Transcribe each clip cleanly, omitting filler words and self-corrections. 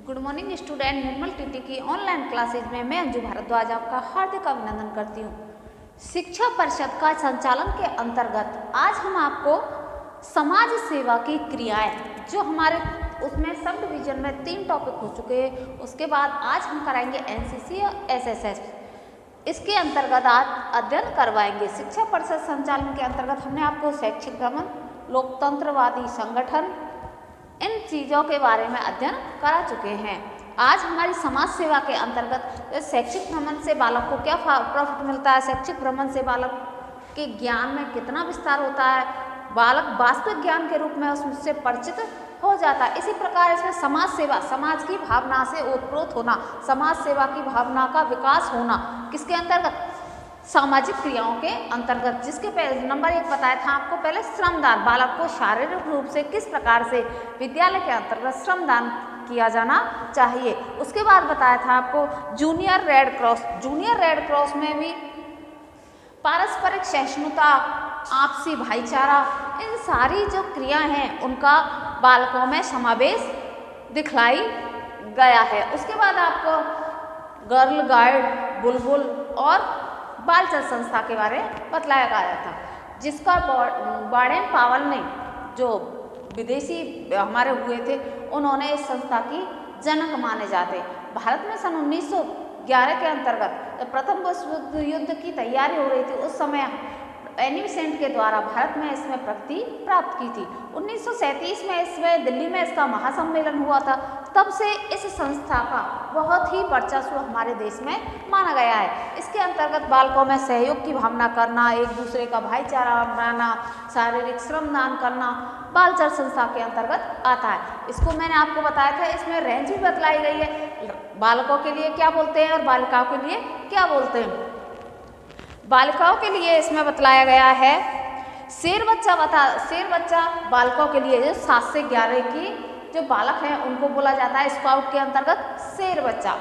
Good morning student, निर्मल TT की online classes में मैं अंजू भारद्वाज आपका हार्दिक अभिनंदन करती हूँ। शिक्षा परिषद का संचालन के अंतर्गत आज हम आपको समाज सेवा की क्रियाएं, जो हमारे उसमें सब डिवीजन में 3 टॉपिक हो चुके हैं, उसके बाद आज हम कराएंगे एनसीसी और एसएसएस। इसके अंतर्गत आज अध्ययन करवाएंगे। शिक्षा परिषद संचालन के अंतर्गत हमने आपको शैक्षिक भ्रमण, लोकतंत्रवादी संगठन, इन चीज़ों के बारे में अध्ययन करा चुके हैं। आज हमारी समाज सेवा के अंतर्गत शैक्षिक भ्रमण से बालक को क्या प्रॉफिट मिलता है, शैक्षिक भ्रमण से बालक के ज्ञान में कितना विस्तार होता है, बालक वास्तविक ज्ञान के रूप में उससे परिचित हो जाता है। इसी प्रकार इसमें समाज सेवा, समाज की भावना से ओतप्रोत होना, समाज सेवा की भावना का विकास होना, किसके अंतर्गत? सामाजिक क्रियाओं के अंतर्गत। जिसके नंबर 1 बताया था आपको पहले, श्रमदान। बालक को शारीरिक रूप से किस प्रकार से विद्यालय के अंतर्गत श्रमदान किया जाना चाहिए। उसके बाद बताया था आपको junior red cross. Junior red cross में भी पारस्परिक सहिष्णुता, आपसी भाईचारा, इन सारी जो क्रिया हैं उनका बालकों में समावेश दिखलाई गया है। उसके बाद आपको गर्ल गाइड, बुलबुल और बालचल संस्था के बारे में बतलाया गया था, जिसका बाडेन पावल ने, जो विदेशी हमारे हुए थे, उन्होंने इस संस्था की जनक माने जाते। भारत में सन 1911 के अंतर्गत जब प्रथम विश्व युद्ध की तैयारी हो रही थी, उस समय एनी बेसेंट के द्वारा भारत में इसमें प्रगति प्राप्त की थी। 1937 में इसमें दिल्ली में इसका महासम्मेलन हुआ था। तब से इस संस्था का बहुत ही वर्चस्व हमारे देश में माना गया है। इसके अंतर्गत बालकों में सहयोग की भावना करना, एक दूसरे का भाईचारा बनाना, शारीरिक श्रमदान करना बालचल संस्था के अंतर्गत आता है। इसको मैंने आपको बताया था, इसमें रेंज भी बतलाई गई है, बालकों के लिए क्या बोलते हैं और बालिकाओं के लिए क्या बोलते हैं। बालिकाओं के लिए इसमें बतलाया गया है शेर बच्चा बालकों के लिए जो 7 से 11 की जो बालक हैं उनको बोला जाता है स्काउट के अंतर्गत शेर बच्चा।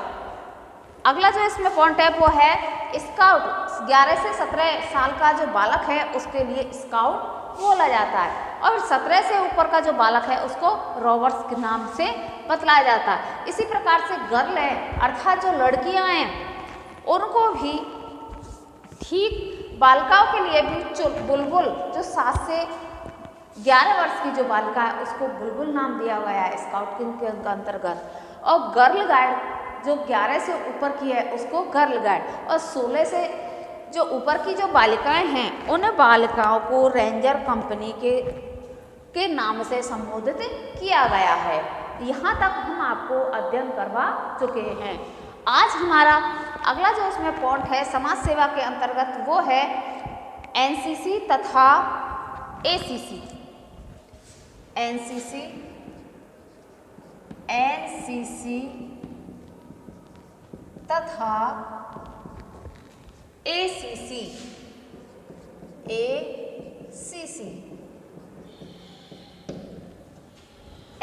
अगला जो इसमें पॉइंट है वो है स्काउट। 11 से 17 साल का जो बालक है उसके लिए स्काउट बोला जाता है, और 17 से ऊपर का जो बालक है उसको रोवर्स के नाम से बतलाया जाता है। इसी प्रकार से गर्ल है, अर्थात जो लड़कियां हैं उनको भी ठीक बालिकाओं के लिए भी बुलबुल, जो 7 से 11 वर्ष की जो बालिका है उसको बुलबुल नाम दिया गया है स्काउट के अंतर्गत। और गर्ल गाइड जो 11 से ऊपर की है उसको गर्ल गाइड, और 16 से जो ऊपर की जो बालिकाएं हैं उन बालिकाओं को रेंजर कंपनी के नाम से संबोधित किया गया है। यहाँ तक हम आपको अध्ययन करवा चुके हैं। आज हमारा अगला जो इसमें पॉइंट है समाज सेवा के अंतर्गत वो है एनसीसी तथा एसीसी। एनसीसी तथा एसीसी।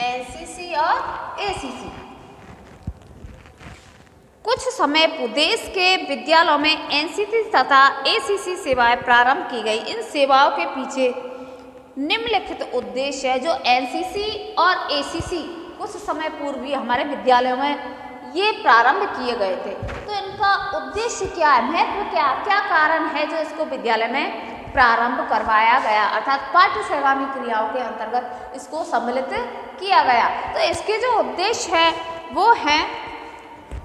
एनसीसी और एसीसी। कुछ समय देश के विद्यालयों में एनसीसी तथा एसीसी सेवाएं प्रारंभ की गई। इन सेवाओं के पीछे निम्नलिखित उद्देश्य है। जो एनसीसी और एसीसी कुछ समय पूर्व ही हमारे विद्यालयों में ये प्रारंभ किए गए थे, तो इनका उद्देश्य क्या है, महत्व क्या कारण है जो इसको विद्यालय में प्रारंभ करवाया गया, अर्थात पाठ्य सेवामी क्रियाओं के अंतर्गत इसको सम्मिलित किया गया। तो इसके जो उद्देश्य है वो है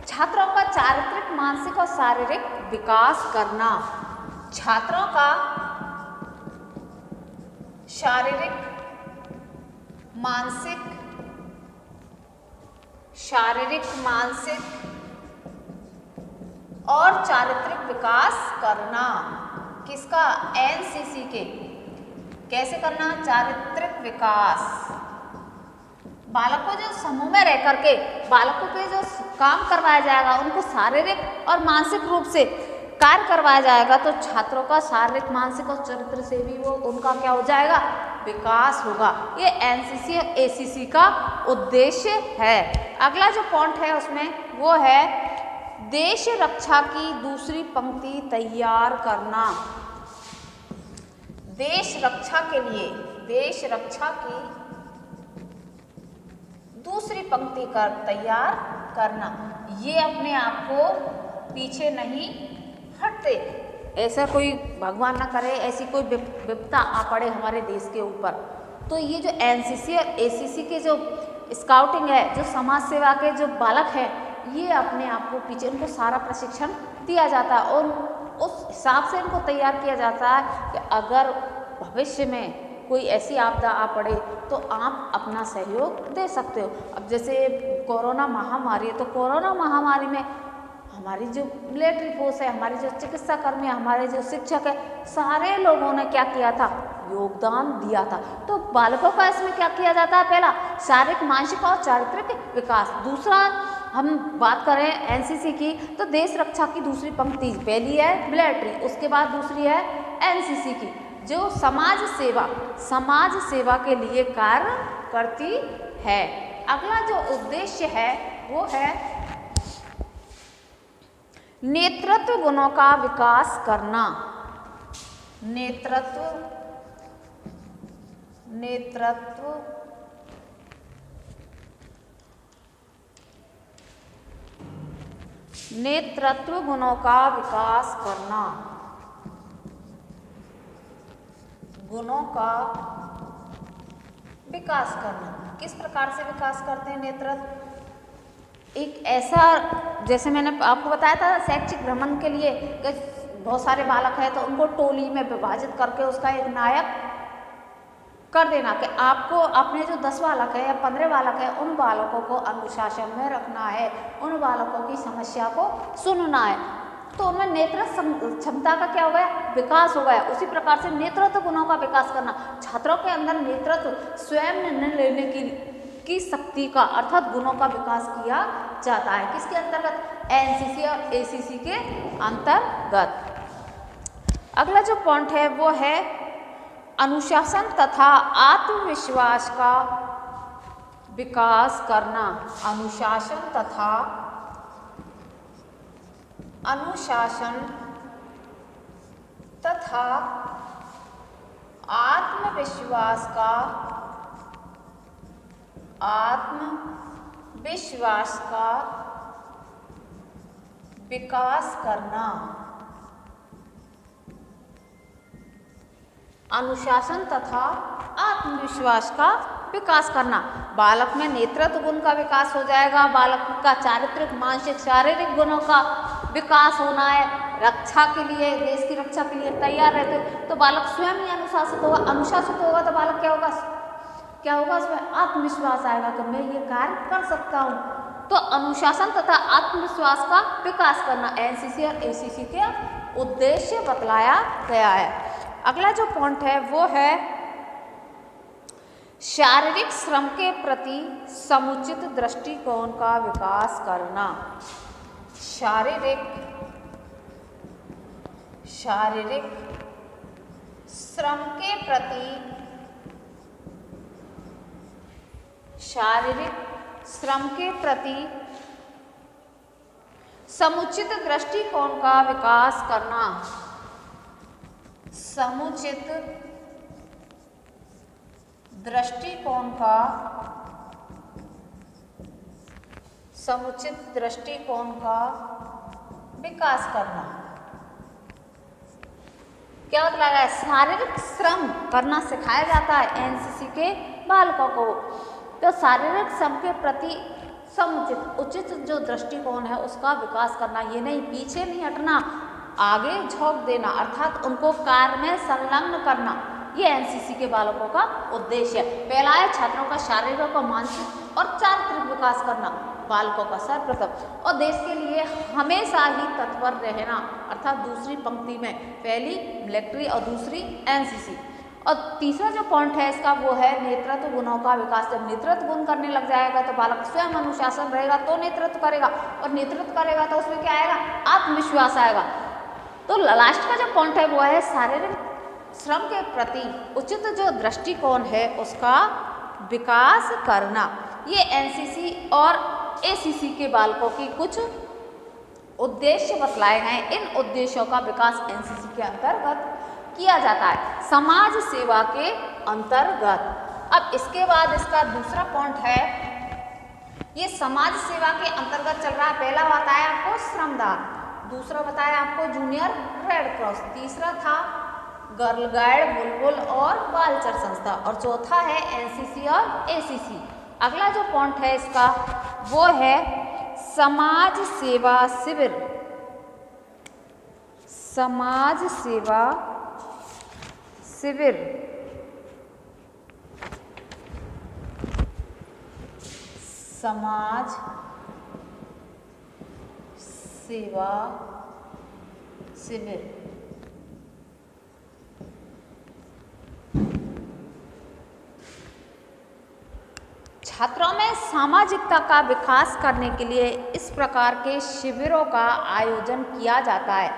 छात्रों का चारित्रिक, मानसिक और शारीरिक विकास करना। छात्रों का शारीरिक, मानसिक और चारित्रिक विकास करना। किसका? एनसीसी के। कैसे करना? चारित्रिक विकास। बालकों जो समूह में रह करके बालकों के जो काम करवाया जाएगा उनको शारीरिक और मानसिक रूप से कार्य करवाया जाएगा, तो छात्रों का शारीरिक, मानसिक और चरित्र से भी वो उनका क्या हो जाएगा? विकास होगा। ये एनसीसी और एसीसी का उद्देश्य है। अगला जो पॉइंट है उसमें वो है देश रक्षा की दूसरी पंक्ति तैयार करना। देश रक्षा के लिए, देश रक्षा की दूसरी पंक्ति कर तैयार करना। ये अपने आप को पीछे नहीं हटते। ऐसा कोई भगवान ना करे ऐसी कोई विपदा आ पड़े हमारे देश के ऊपर, तो ये जो एनसीसी और एसीसी के जो स्काउटिंग है, जो समाज सेवा के जो बालक हैं, ये अपने आप को पीछे, उनको सारा प्रशिक्षण दिया जाता है और उस हिसाब से इनको तैयार किया जाता है कि अगर भविष्य में कोई ऐसी आपदा आ पड़े तो आप अपना सहयोग दे सकते हो। अब जैसे कोरोना महामारी है, तो कोरोना महामारी में हमारी जो मिलिट्री फोर्स है, हमारे जो चिकित्सा कर्मी है, हमारे जो शिक्षक है, सारे लोगों ने क्या किया था, योगदान दिया था। तो बालकों का इसमें क्या किया जाता है, पहला शारीरिक, मानसिक और चारित्रिक विकास। दूसरा हम बात करें एनसीसी की, तो देश रक्षा की दूसरी पंक्ति, पहली है मिलिट्री, उसके बाद दूसरी है एनसीसी की, जो समाज सेवा के लिए कार्य करती है। अगला जो उद्देश्य है वो है नेतृत्व गुणों का विकास करना। नेतृत्व गुणों का विकास करना। गुणों का विकास करना, किस प्रकार से विकास करते हैं नेतृत्व? एक ऐसा, जैसे मैंने आपको बताया था शैक्षिक भ्रमण के लिए कि बहुत सारे बालक हैं, तो उनको टोली में विभाजित करके उसका एक नायक कर देना कि आपको अपने जो 10 बालक है या 15 बालक है, उन बालकों को अनुशासन में रखना है, उन बालकों की समस्या को सुनना है। तो उनमें नेतृत्व क्षमता का क्या हो गया, विकास हो गया। उसी प्रकार से नेतृत्व गुणों का विकास करना, छात्रों के अंदर नेतृत्व, स्वयं निर्णय लेने की शक्ति का, अर्थात गुणों का विकास किया जाता है। किसके अंतर्गत? एनसीसी और एसीसी के अंतर्गत। अगला जो पॉइंट है वो है अनुशासन तथा आत्मविश्वास का विकास करना। अनुशासन तथा आत्मविश्वास का विकास करना। अनुशासन तथा आत्मविश्वास का विकास करना। बालक में नेतृत्व गुण का विकास हो जाएगा, बालक का चारित्रिक, मानसिक, शारीरिक गुणों का विकास होना है। रक्षा के लिए, देश की रक्षा के लिए तैयार रहते तो बालक स्वयं ही अनुशासित होगा। अनुशासित होगा तो बालक क्या होगा उसमें आत्मविश्वास आएगा कि मैं ये कार्य कर सकता हूँ। तो अनुशासन तथा आत्मविश्वास का विकास करना एनसीसी और एसीसी के उद्देश्य बतलाया गया है। अगला जो पॉइंट है वो है शारीरिक श्रम के प्रति समुचित दृष्टिकोण का विकास करना। शारीरिक श्रम के प्रति समुचित दृष्टिकोण का विकास करना। समुचित दृष्टिकोण का विकास करना। क्या मतलब है? शारीरिक श्रम करना सिखाया जाता है एनसीसी के बालकों को। तो शारीरिक श्रम के प्रति समुचित, उचित जो दृष्टिकोण है उसका विकास करना। ये नहीं, पीछे नहीं हटना, आगे झोंक देना, अर्थात उनको कार्य में संलग्न करना। ये एनसीसी के बालकों का उद्देश्य है। पहला है छात्रों का शारीरिक और मानसिक और चारित्रिक विकास करना, बालकों का सर्वप्रथम, और देश के लिए हमेशा ही तत्पर रहना, अर्थात दूसरी पंक्ति में, पहली मिलिट्री और दूसरी एनसीसी। और तीसरा जो पॉइंट है इसका वो है नेतृत्व गुणों का विकास। जब नेतृत्व गुण करने लग जाएगा तो बालक स्वयं अनुशासन रहेगा तो नेतृत्व करेगा, और नेतृत्व करेगा तो उसमें क्या आएगा? आत्मविश्वास आएगा। तो लास्ट का जो पॉइंट है वो है शारीरिक श्रम के प्रति उचित जो दृष्टिकोण है उसका विकास करना। ये एनसीसी और एसीसी के बालकों की कुछ उद्देश्य बतलाए हैं। इन उद्देश्यों का विकास एनसीसी के अंतर्गत किया जाता है, समाज सेवा के अंतर्गत। अब इसके बाद इसका दूसरा पॉइंट है ये समाज सेवा के अंतर्गत चल रहा है। पहला बताया आपको श्रमदान, दूसरा बताया आपको जूनियर रेड क्रॉस, तीसरा था गर्ल गाइड, बुलबुल और बालचर संस्था, और चौथा है एनसीसी और एसीसी। अगला जो पॉइंट है इसका वो है समाज सेवा शिविर। समाज सेवा शिविर समाज सेवा शिविर छात्रों में सामाजिकता का विकास करने के लिए इस प्रकार के शिविरों का आयोजन किया जाता है।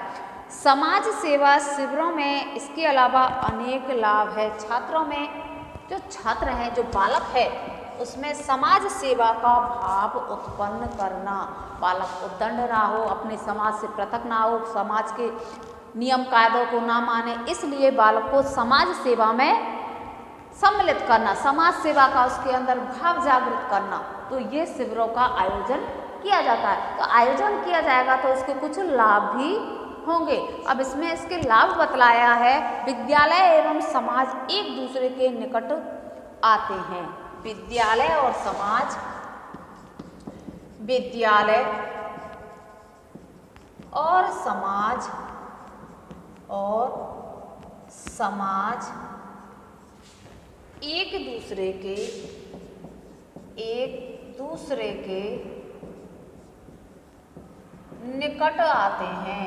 समाज सेवा शिविरों में इसके अलावा अनेक लाभ है। छात्रों में जो छात्र हैं, जो बालक है, उसमें समाज सेवा का भाव उत्पन्न करना, बालक उद्दंड ना हो, अपने समाज से पृथक ना हो, समाज के नियम कायदों को ना माने, इसलिए बालक को समाज सेवा में सम्मिलित करना, समाज सेवा का उसके अंदर भाव जागृत करना, तो ये शिविरों का आयोजन किया जाता है। तो आयोजन किया जाएगा तो इसके कुछ लाभ भी होंगे। अब इसमें इसके लाभ बतलाया है। विद्यालय एवं समाज एक दूसरे के निकट आते हैं। विद्यालय और समाज, विद्यालय और समाज एक दूसरे के निकट आते हैं,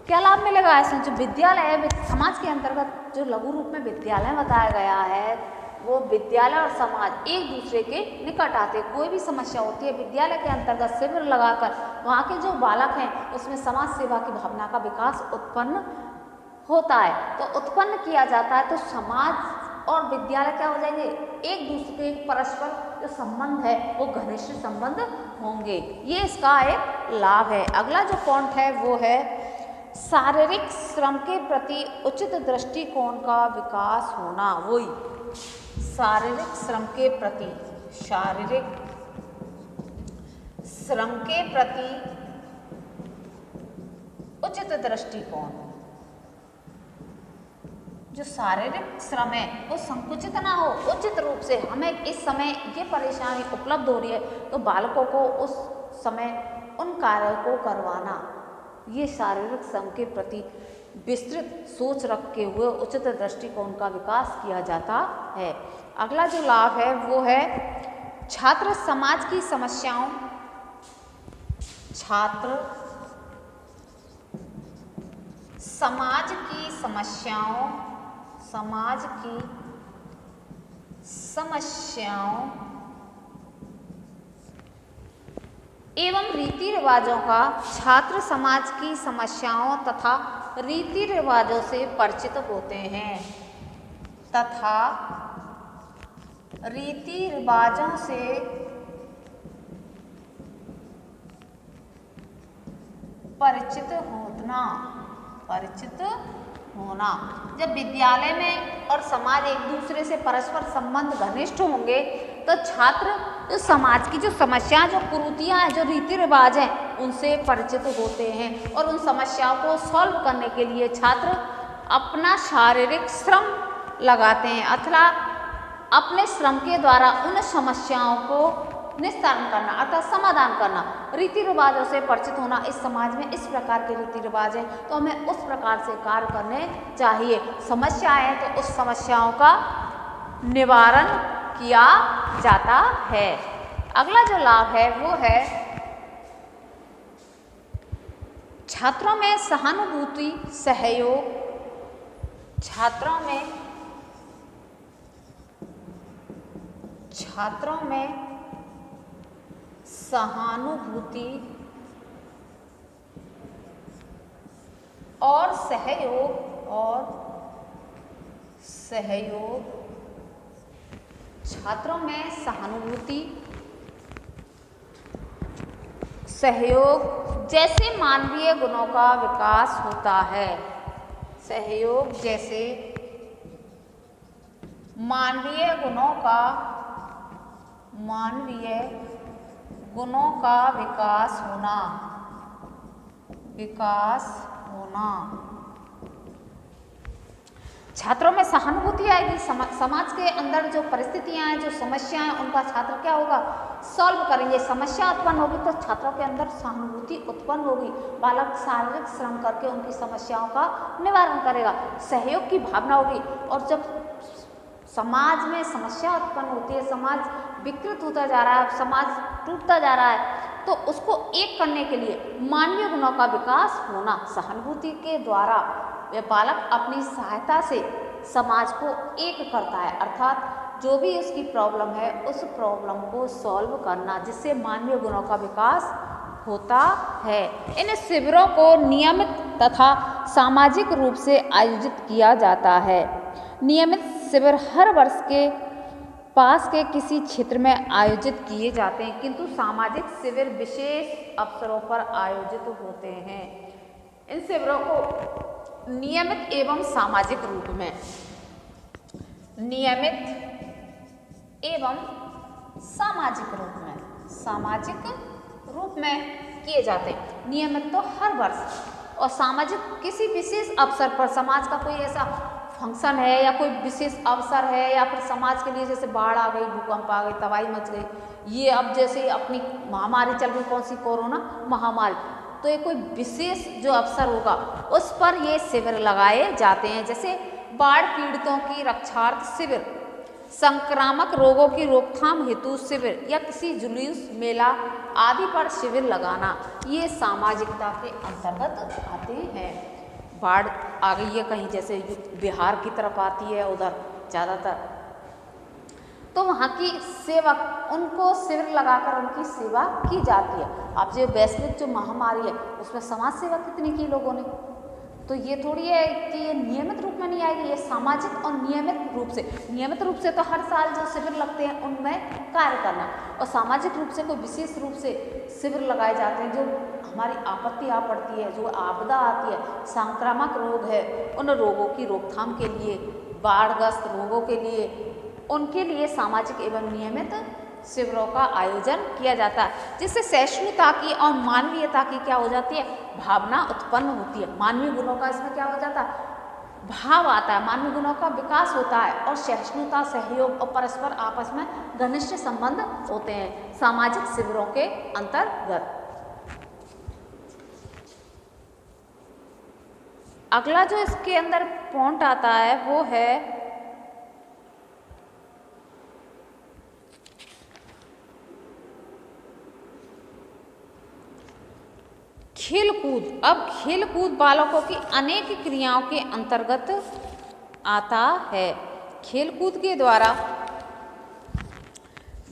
क्या लाभ मिलेगा इसमें? जो विद्यालय है, समाज के अंतर्गत जो लघु रूप में विद्यालय बताया गया है, वो विद्यालय और समाज एक दूसरे के निकट आते हैं। कोई भी समस्या होती है, विद्यालय के अंतर्गत शिविर लगाकर वहाँ के जो बालक हैं उसमें समाज सेवा की भावना का विकास उत्पन्न होता है, तो उत्पन्न किया जाता है। तो समाज और विद्यालय क्या हो जाएंगे? एक दूसरे के परस्पर जो संबंध है वो घनिष्ठ संबंध होंगे। ये इसका एक लाभ है। अगला जो पॉइंट है वो है शारीरिक श्रम के प्रति उचित दृष्टिकोण का विकास होना। वही शारीरिक श्रम के प्रति उचित दृष्टिकोण। जो शारीरिक श्रम है वो संकुचित ना हो, उचित रूप से। हमें इस समय ये परेशानी उपलब्ध हो रही है तो बालकों को उस समय उन कार्यों को करवाना, ये शारीरिक श्रम के प्रति विस्तृत सोच रखे हुए उचित दृष्टिकोण का विकास किया जाता है। अगला जो लाभ है वो है छात्र समाज की समस्याओं एवं रीति रिवाजों का छात्र समाज की समस्याओं तथा रीति रिवाजों से परिचित होते हैं परिचित होना। जब विद्यालय में और समाज एक दूसरे से परस्पर संबंध घनिष्ठ होंगे तो छात्र जो समाज की जो समस्याएं, जो कुरीतियां हैं, जो रीति रिवाज हैं, उनसे परिचित होते हैं और उन समस्याओं को सॉल्व करने के लिए छात्र अपना शारीरिक श्रम लगाते हैं अथवा अपने श्रम के द्वारा उन समस्याओं को निस्तारण करना अर्थात समाधान करना। रीति रिवाजों से परिचित होना, इस समाज में इस प्रकार के रीति रिवाज हैं तो हमें उस प्रकार से कार्य करने चाहिए। समस्याएं हैं तो उस समस्याओं का निवारण किया जाता है। अगला जो लाभ है वो है छात्रों में सहानुभूति सहयोग। छात्रों में सहानुभूति और सहयोग छात्रों में सहानुभूति सहयोग जैसे मानवीय गुणों का विकास होता है। सहयोग जैसे मानवीय गुणों का विकास होना। छात्रों में सहानुभूति आएगी, समाज के अंदर जो परिस्थितियां हैं, जो समस्याएं हैं, उनका छात्र क्या होगा, सॉल्व करेंगे। समस्या उत्पन्न होगी तो छात्रों के अंदर सहानुभूति उत्पन्न होगी। बालक शारीरिक श्रम करके उनकी समस्याओं का निवारण करेगा, सहयोग की भावना होगी। और जब समाज में समस्या उत्पन्न होती है, समाज विकृत होता जा रहा है, समाज टूटता जा रहा है, तो उसको एक करने के लिए मानवीय गुणों का विकास होना। सहानुभूति के द्वारा वह बालक अपनी सहायता से समाज को एक करता है, अर्थात जो भी उसकी प्रॉब्लम है उस प्रॉब्लम को सॉल्व करना, जिससे मानवीय गुणों का विकास होता है। इन शिविरों को नियमित तथा सामाजिक रूप से आयोजित किया जाता है। नियमित शिविर हर वर्ष के पास के किसी क्षेत्र में आयोजित किए जाते हैं, किंतु सामाजिक शिविर विशेष अवसरों पर आयोजित होते हैं। इन शिविरों को नियमित एवं सामाजिक रूप में, नियमित एवं सामाजिक रूप में किए जाते हैं। नियमित तो हर वर्ष, और सामाजिक किसी विशेष अवसर पर, समाज का कोई ऐसा फंक्शन है या कोई विशेष अवसर है, या फिर समाज के लिए जैसे बाढ़ आ गई, भूकंप आ गई, तबाही मच गई, ये अब जैसे अपनी महामारी चल रही, कौन सी, कोरोना महामारी, तो ये कोई विशेष जो अवसर होगा उस पर ये शिविर लगाए जाते हैं। जैसे बाढ़ पीड़ितों की रक्षार्थ शिविर, संक्रामक रोगों की रोकथाम हेतु शिविर, या किसी जुलूस, मेला आदि पर शिविर लगाना, ये सामाजिकता के अंतर्गत आते हैं। बाढ़ आ गई है कहीं, जैसे बिहार की तरफ आती है उधर ज़्यादातर, तो वहाँ की सेवक, उनको शिविर लगाकर उनकी सेवा की जाती है। अब जो वैश्विक जो महामारी है उसमें समाज सेवा कितनी की लोगों ने, तो ये थोड़ी है कि ये नियमित रूप में नहीं आएगी, ये सामाजिक और नियमित रूप से तो हर साल जो शिविर लगते हैं उनमें कार्य करना, और सामाजिक रूप से कोई विशेष रूप से शिविर लगाए जाते हैं। जो हमारी आपत्ति आ पड़ती है, जो आपदा आती है, संक्रामक रोग है, उन रोगों की रोकथाम के लिए, बाढ़ग्रस्त रोगों के लिए, उनके लिए सामाजिक एवं नियमित शिविरों का आयोजन किया जाता है, जिससे सहिष्णुता की और मानवीयता की क्या हो जाती है, भावना उत्पन्न होती है। मानवीय गुणों का इसमें क्या हो जाता है, भाव आता है, मानवीय गुणों का विकास होता है, और सहिष्णुता, सहयोग और परस्पर आपस में घनिष्ठ संबंध होते हैं सामाजिक शिविरों के अंतर्गत। अगला जो इसके अंदर पॉइंट आता है वो है खेलकूद। अब खेलकूद बालकों की अनेक क्रियाओं के अंतर्गत आता है। खेलकूद के द्वारा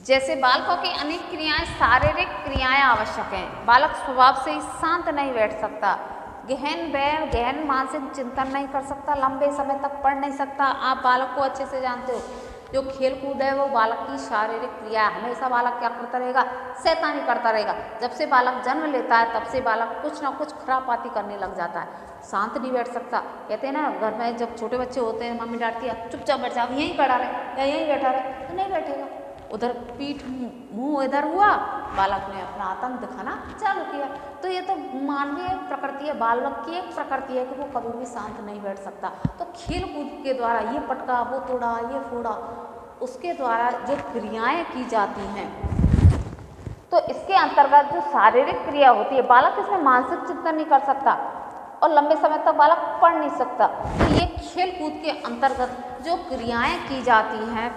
जैसे बालकों की अनेक क्रियाएं, शारीरिक क्रियाएं आवश्यक हैं। बालक स्वभाव से ही शांत नहीं बैठ सकता, गहन मानसिक चिंतन नहीं कर सकता, लंबे समय तक पढ़ नहीं सकता। आप बालक को अच्छे से जानते हो, जो खेल कूद है वो बालक की शारीरिक क्रिया है। हमेशा बालक क्या करता रहेगा, शैतानी करता रहेगा। जब से बालक जन्म लेता है तब से बालक कुछ ना कुछ खुरापाती करने लग जाता है, शांत नहीं बैठ सकता। कहते हैं ना, घर में जब छोटे बच्चे होते हैं मम्मी डांटती है, चुपचाप बैठ जाओ, यहीं खड़ा रहे या यहीं बैठा रहे, तो नहीं बैठेगा। उधर पीठ मुंह इधर हुआ, बालक ने अपना आतंक दिखाना चालू किया। तो ये तो मानवीय प्रकृति है, बालक की एक प्रकृति है कि वो कभी भी शांत नहीं बैठ सकता। तो खेल कूद के द्वारा ये पटका, वो तोड़ा, ये फोड़ा, उसके द्वारा जो क्रियाएं की जाती हैं, तो इसके अंतर्गत जो शारीरिक क्रिया होती है, बालक इसमें मानसिक चिंतन नहीं कर सकता और लंबे समय तक बालक पढ़ नहीं सकता। तो ये खेल कूद के अंतर्गत जो क्रियाएं की जाती हैं,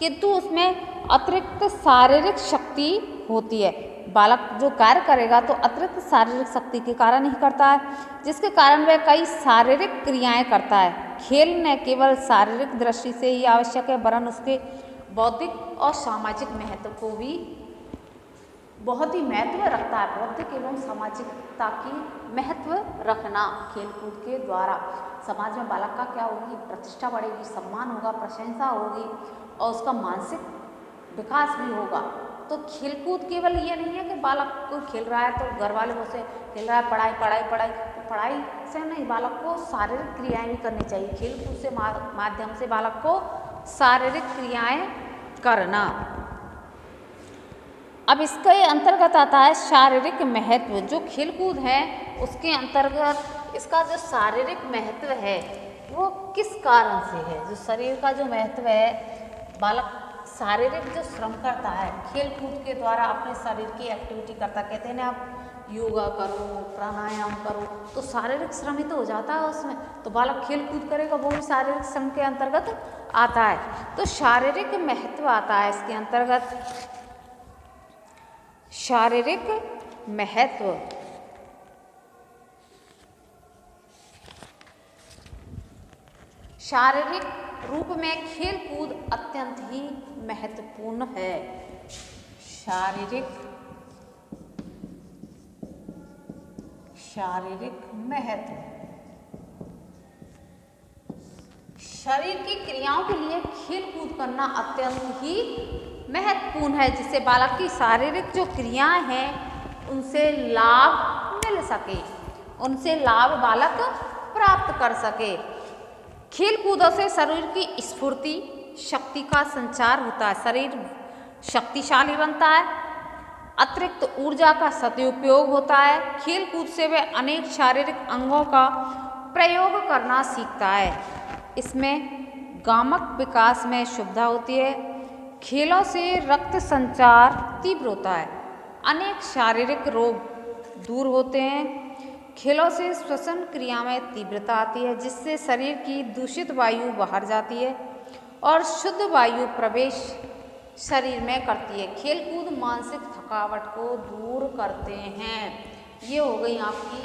किंतु उसमें अतिरिक्त शारीरिक शक्ति होती है। बालक जो कार्य करेगा तो अतिरिक्त शारीरिक शक्ति के कारण ही करता है, जिसके कारण वह कई शारीरिक क्रियाएं करता है। खेल न केवल शारीरिक दृष्टि से ही आवश्यक है, वरन उसके बौद्धिक और सामाजिक महत्व को भी बहुत ही महत्व रखता है। बौद्धिक एवं सामाजिकता की महत्व रखना खेलकूद के द्वारा समाज में बालक का क्या होगी, प्रतिष्ठा बढ़ेगी, सम्मान होगा, प्रशंसा होगी और उसका मानसिक विकास भी होगा। तो खेलकूद केवल ये नहीं है कि बालक को खेल रहा है तो घर वाले उसे खेल रहा है, पढ़ाई पढ़ाई पढ़ाई, तो पढ़ाई से नहीं, बालक को शारीरिक क्रियाएं भी करनी चाहिए। खेलकूद से माध्यम से बालक को शारीरिक क्रियाएं करना। अब इसके अंतर्गत आता है शारीरिक महत्व। जो खेलकूद है उसके अंतर्गत इसका जो शारीरिक महत्व है वो किस कारण से है। जो शरीर का जो महत्व है, बालक शारीरिक जो श्रम करता है खेल कूद के द्वारा अपने शरीर की एक्टिविटी करता, कहते हैं ना आप योगा करो, प्राणायाम करो, तो शारीरिक श्रम ही तो हो जाता है उसमें। तो बालक खेल कूद करेगा वो भी शारीरिक श्रम के अंतर्गत आता है। तो शारीरिक महत्व आता है इसके अंतर्गत। शारीरिक महत्व, शारीरिक रूप में खेल कूद अत्यंत ही महत्वपूर्ण है। शारीरिक महत्व, शरीर की क्रियाओं के लिए खेल कूद करना अत्यंत ही महत्वपूर्ण है, जिससे बालक की शारीरिक जो क्रियाएं हैं उनसे लाभ मिल सके, उनसे लाभ बालक प्राप्त कर सके। खेल कूदों से शरीर की स्फूर्ति, शक्ति का संचार होता है, शरीर शक्तिशाली बनता है, अतिरिक्त ऊर्जा का सदुपयोग होता है। खेल कूद से वे अनेक शारीरिक अंगों का प्रयोग करना सीखता है। इसमें गामक विकास में सुविधा होती है। खेलों से रक्त संचार तीव्र होता है, अनेक शारीरिक रोग दूर होते हैं। खेलों से श्वसन क्रिया में तीव्रता आती है, जिससे शरीर की दूषित वायु बाहर जाती है और शुद्ध वायु प्रवेश शरीर में करती है। खेलकूद मानसिक थकावट को दूर करते हैं। ये हो गई आपकी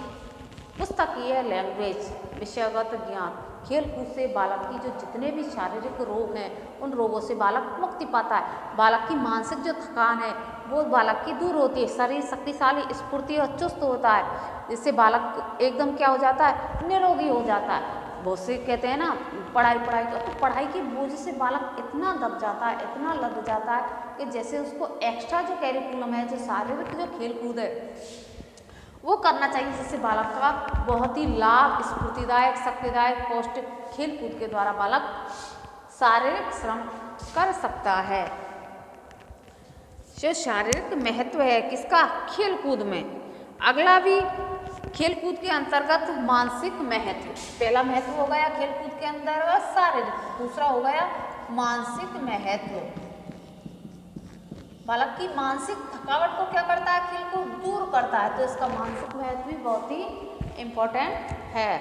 पुस्तकीय लैंग्वेज, विषयगत ज्ञान। खेलकूद से बालक की जो जितने भी शारीरिक रोग हैं उन रोगों से बालक मुक्ति पाता है। बालक की मानसिक जो थकान है वो बालक की दूर होती है। शरीर शक्तिशाली, स्फूर्ति और चुस्त होता है, जिससे बालक एकदम क्या हो जाता है, निरोगी हो जाता है। बहुत से कहते हैं ना पढ़ाई तो पढ़ाई की बोझ से बालक इतना दब जाता है, इतना लद जाता है कि जैसे उसको एक्स्ट्रा जो कैरिकुलम है, जो शारीरिक जो खेल कूद है वो करना चाहिए, जिससे बालक का बहुत ही लाभ, स्फूर्तिदायक, शक्तिदायक, पौष्टिक खेल कूद के द्वारा बालक शारीरिक श्रम कर सकता है। जो शारीरिक महत्व है किसका, खेल कूद में। अगला भी खेल कूद के अंतर्गत मानसिक महत्व। पहला महत्व हो गया खेल कूद के अंतर्गत शारीरिक, दूसरा हो गया मानसिक महत्व। बालक की मानसिक थकावट को क्या करता है, खेल को दूर करता है, तो इसका मानसिक महत्व भी बहुत ही इम्पोर्टेंट है।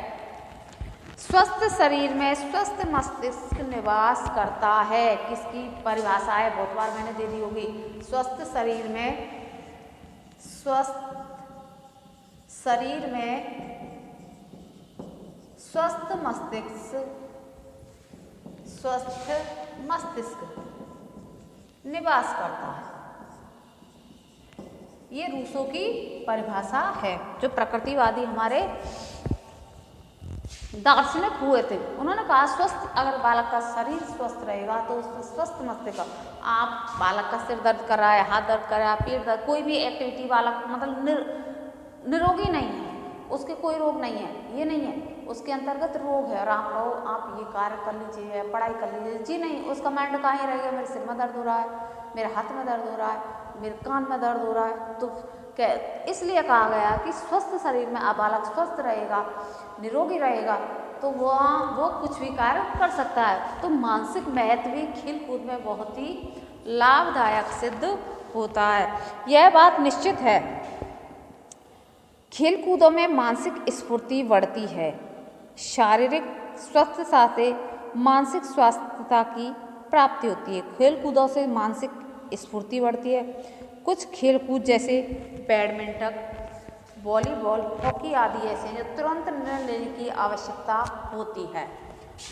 स्वस्थ शरीर में स्वस्थ मस्तिष्क निवास करता है। किसकी परिभाषा है, बहुत बार मैंने दे दी होगी। स्वस्थ शरीर में, स्वस्थ शरीर में स्वस्थ मस्तिष्क निवास करता है। ये रूसो की परिभाषा है, जो प्रकृतिवादी हमारे दार्शनिक हुए थे। उन्होंने कहा स्वस्थ, अगर बालक का शरीर स्वस्थ रहेगा तो उसमें स्वस्थ मस्तिष्क। आप बालक का सिर दर्द कर रहा है, हाथ दर्द कर रहा है, पेट दर्द, कोई भी एक्टिविटी बालक मतलब निरोगी नहीं है, उसके कोई रोग नहीं है, ये नहीं है उसके अंतर्गत रोग है और आप कहो आप ये कार्य कर लीजिए, पढ़ाई कर लीजिए, जी नहीं, उसका माइंड कहाँ ही रहेगा, मेरे सिर में दर्द हो रहा है, मेरे हाथ में दर्द हो रहा है, मेरे कान में दर्द हो रहा है। तो इसलिए कहा गया कि स्वस्थ शरीर में आप बालक स्वस्थ रहेगा, निरोगी रहेगा तो वो कुछ भी कार्य कर सकता है। तो मानसिक महत्व भी खेल कूद में बहुत ही लाभदायक सिद्ध होता है, यह बात निश्चित है। खेल कूदों में मानसिक स्फूर्ति बढ़ती है। शारीरिक स्वस्थता से मानसिक स्वास्थ्यता की प्राप्ति होती है। खेल कूदों से मानसिक स्फूर्ति बढ़ती है। कुछ खेल कूद जैसे बैडमिंटन, वॉलीबॉल, हॉकी आदि ऐसे हैं जो तुरंत निर्णय लेने की आवश्यकता होती है।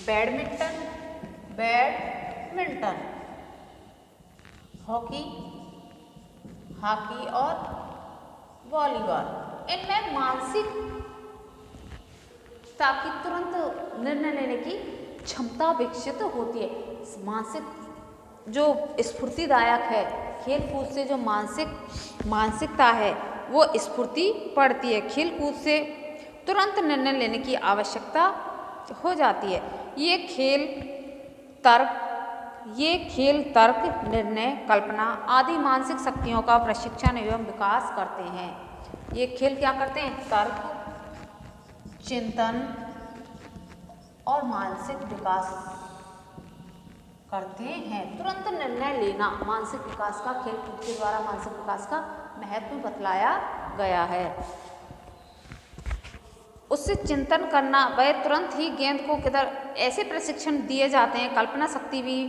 बैडमिंटन, हॉकी और वॉलीबॉल, इनमें मानसिक ताकि तुरंत निर्णय लेने की क्षमता विकसित होती है। मानसिक जो स्फूर्तिदायक है, खेल कूद से जो मानसिकता है वो स्फूर्ति पड़ती है। खेल कूद से तुरंत निर्णय लेने की आवश्यकता हो जाती है। ये खेल तर्क, ये खेल तर्क, निर्णय, कल्पना आदि मानसिक शक्तियों का प्रशिक्षण एवं विकास करते हैं। ये खेल क्या करते हैं? तर्क, चिंतन और मानसिक विकास करते हैं। तुरंत निर्णय लेना मानसिक विकास का, खेल कूद के द्वारा मानसिक विकास का महत्व बतलाया गया है। उससे चिंतन करना, वह तुरंत ही गेंद को किधर, ऐसे प्रशिक्षण दिए जाते हैं। कल्पना शक्ति भी,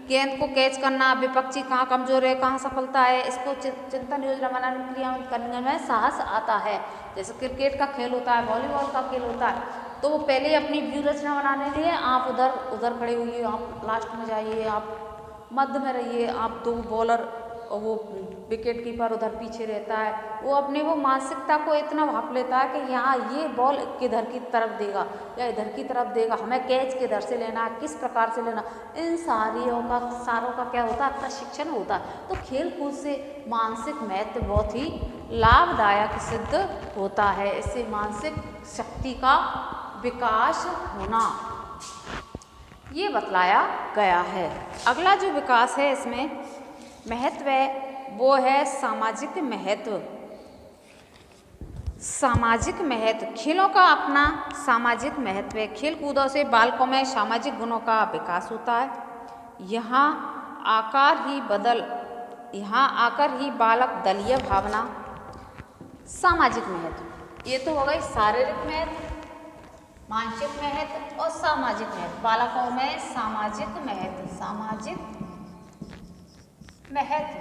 गेंद को कैच करना, विपक्षी कहाँ कमजोर है, कहाँ सफलता है, इसको चिंतन योजना बनाने, क्रियान्वित करने में साहस आता है। जैसे क्रिकेट का खेल होता है, वॉलीबॉल का खेल होता है, तो वो पहले अपनी व्यू रचना बनाने के लिए आप उधर खड़े होइए, आप लास्ट में जाइए, आप मध्य में रहिए, आप दो बॉलर, वो विकेट कीपर उधर पीछे रहता है, वो अपनी वो मानसिकता को इतना भाप लेता है कि यहाँ ये बॉल किधर की तरफ देगा या इधर की तरफ देगा, हमें कैच किधर से लेना है, किस प्रकार से लेना, इन सारों का क्या होता है? प्रशिक्षण होता है। तो खेल कूद से मानसिक महत्व बहुत ही लाभदायक सिद्ध होता है। इससे मानसिक शक्ति का विकास होना ये बतलाया गया है। अगला जो विकास है इसमें महत्व है वो है सामाजिक महत्व। सामाजिक महत्व, खेलों का अपना सामाजिक महत्व है। खेल कूदों से बालकों में सामाजिक गुणों का विकास होता है। यहाँ आकर ही बालक दलीय भावना, सामाजिक महत्व, ये तो हो गई शारीरिक महत्व, मानसिक महत्व और सामाजिक महत्व। बालकों में सामाजिक महत्व।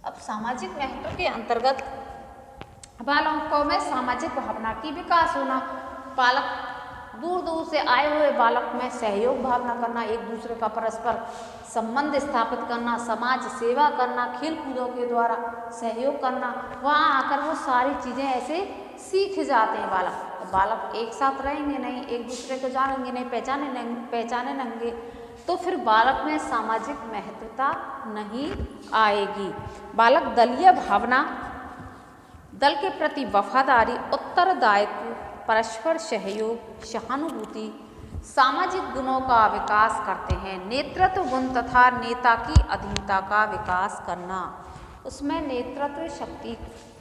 अब सामाजिक महत्व के अंतर्गत बालकों में सामाजिक भावना की विकास होना, बालक दूर दूर से आए हुए बालक में सहयोग भावना करना, एक दूसरे का परस्पर संबंध स्थापित करना, समाज सेवा करना, खेल कूदों के द्वारा सहयोग करना, वहाँ आकर वो सारी चीज़ें ऐसे सीख जाते हैं। बालक एक साथ रहेंगे नहीं, एक दूसरे को जानेंगे नहीं, पहचाने नहीं, तो फिर बालक में सामाजिक महत्वता नहीं आएगी। बालक दलीय भावना, दल के प्रति वफादारी, उत्तरदायित्व, परस्पर सहयोग, सहानुभूति, सामाजिक गुणों का विकास करते हैं। नेतृत्व गुण तथा नेता की अधीनता का विकास करना, उसमें नेतृत्व शक्ति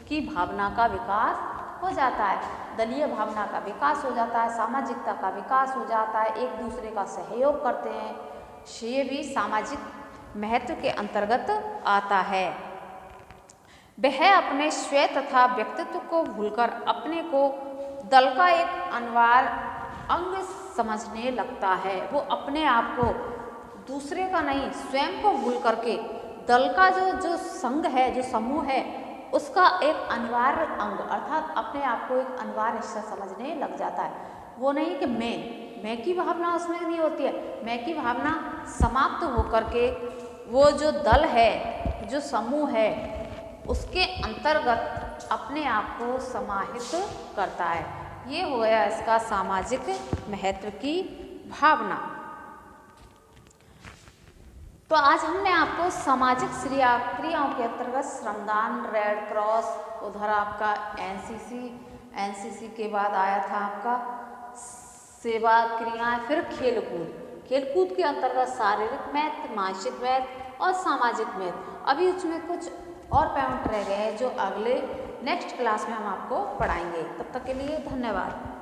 की भावना का विकास हो जाता है, दलीय भावना का विकास हो जाता है, सामाजिकता का विकास हो जाता है, एक दूसरे का सहयोग करते हैं। ये भी सामाजिक महत्व के अंतर्गत आता है। वह अपने स्वयं तथा व्यक्तित्व को भूलकर अपने को दल का एक अनिवार्य अंग समझने लगता है। वो अपने आप को दूसरे का नहीं, स्वयं को भूल करके दल का जो संघ है, जो समूह है, उसका एक अनिवार्य अंग अर्थात अपने आप को एक अनिवार्य हिस्सा समझने लग जाता है। वो नहीं कि मैं की भावना उसमें नहीं होती है। मैं की भावना समाप्त होकर के वो जो दल है, जो समूह है, उसके अंतर्गत अपने आप को समाहित करता है। ये हो गया इसका सामाजिक महत्व की भावना। तो आज हमने आपको सामाजिक क्रियाओं के अंतर्गत श्रमदान, रेड क्रॉस, उधर आपका एनसीसी के बाद आया था आपका सेवा क्रियाएं, फिर खेलकूद के अंतर्गत शारीरिक महत्व, मानसिक महत्व और सामाजिक महत्व। अभी उसमें कुछ और पॉइंट रह गए हैं जो अगले नेक्स्ट क्लास में हम आपको पढ़ाएंगे। तब तक के लिए धन्यवाद।